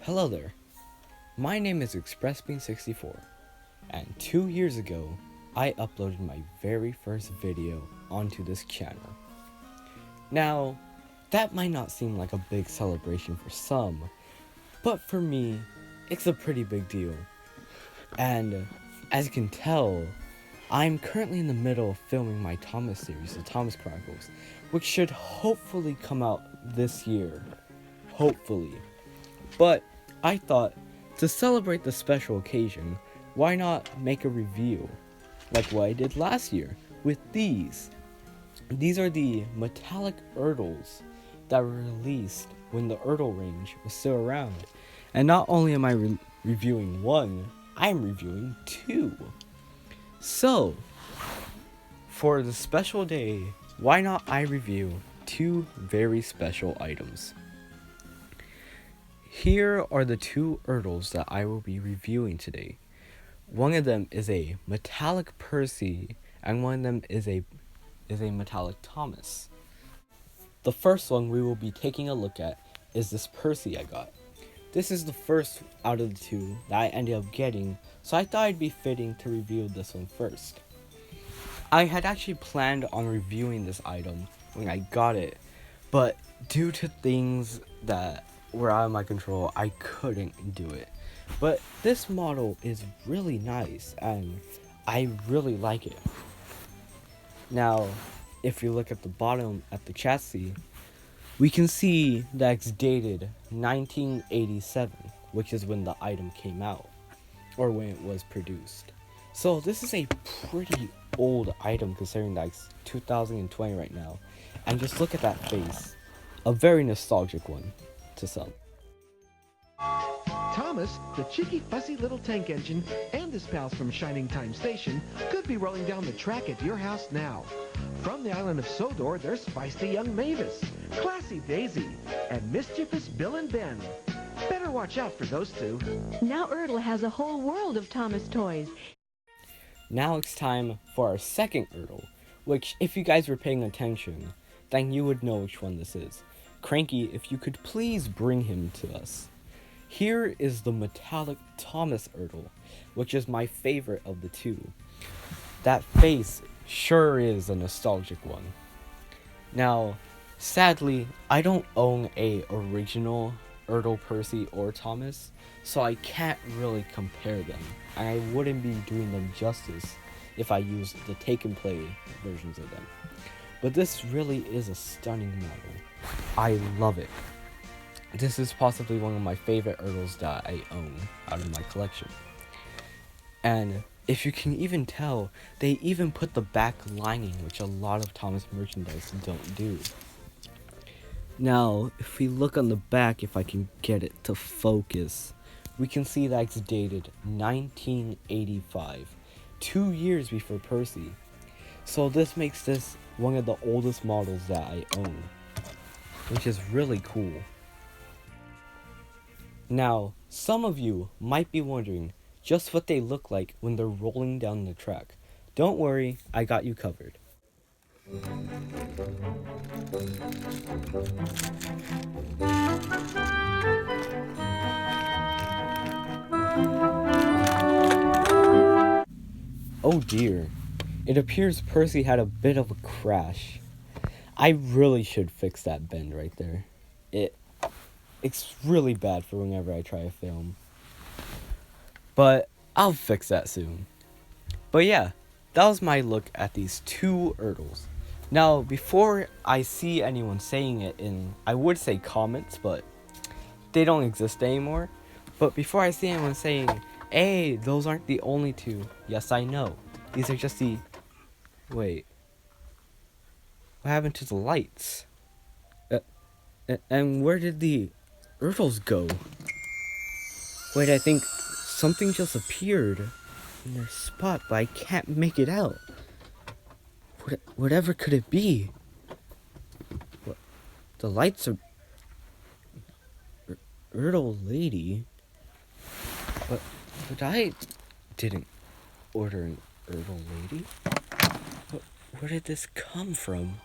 Hello there, my name is ExpressBean64, and 2 years ago, I uploaded my very first video onto this channel. Now, that might not seem like a big celebration for some, but for me, it's a pretty big deal. And as you can tell, I'm currently in the middle of filming my Thomas series, the Thomas Chronicles, which should hopefully come out this year. Hopefully. But I thought, to celebrate the special occasion, why not make a review, like what I did last year, with these. These are the metallic Erdles that were released when the Erdle range was still around. And not only am I reviewing one, I'm reviewing two. So, for the special day, why not I review two very special items. Here are the two Erdles that I will be reviewing today. One of them is a metallic Percy, and one of them is a metallic Thomas. The first one we will be taking a look at is this Percy I got. This is the first out of the two that I ended up getting, so I thought it'd be fitting to review this one first. I had actually planned on reviewing this item when I got it, but due to things that were out of my control, I couldn't do it. But this model is really nice, and I really like it. Now, if you look at the bottom at the chassis, we can see that it's dated 1987, which is when the item came out, or when it was produced. So this is a pretty old item considering that it's 2020 right now. And just look at that face. A very nostalgic one to some. Thomas, the cheeky, fussy little tank engine, and his pals from Shining Time Station could be rolling down the track at your house now. From the island of Sodor, there's feisty young Mavis, classy Daisy, and mischievous Bill and Ben. Better watch out for those two. Now Erdle has a whole world of Thomas toys. Now it's time for our second Erdle, which, if you guys were paying attention, then you would know which one this is. Cranky, if you could please bring him to us. Here is the metallic Thomas Erdle, which is my favorite of the two. That face sure is a nostalgic one. Now, sadly, I don't own a original Erdle Percy or Thomas, so I can't really compare them, and I wouldn't be doing them justice if I used the take and play versions of them. But this really is a stunning model. I love it. This is possibly one of my favorite Erdles that I own out of my collection. And if you can even tell, they even put the back lining, which a lot of Thomas merchandise don't do. Now, if we look on the back, if I can get it to focus, we can see that it's dated 1985, 2 years before Percy. So this makes this one of the oldest models that I own, which is really cool. Now, some of you might be wondering just what they look like when they're rolling down the track. Don't worry, I got you covered. Oh dear, it appears Percy had a bit of a crash. I really should fix that bend right there. It's really bad for whenever I try to film. But I'll fix that soon. But yeah, that was my look at these two Erdles. Now, before I see anyone saying it in, I would say comments, but they don't exist anymore. But before I see anyone saying, hey, those aren't the only two. Yes, I know. These are just the... Wait. What happened to the lights? And where did the Erdles go? Wait, I think something just appeared in their spot, but I can't make it out. Whatever could it be? What? The lights are... Erdle lady? But I didn't order an Erdle lady. Where did this come from?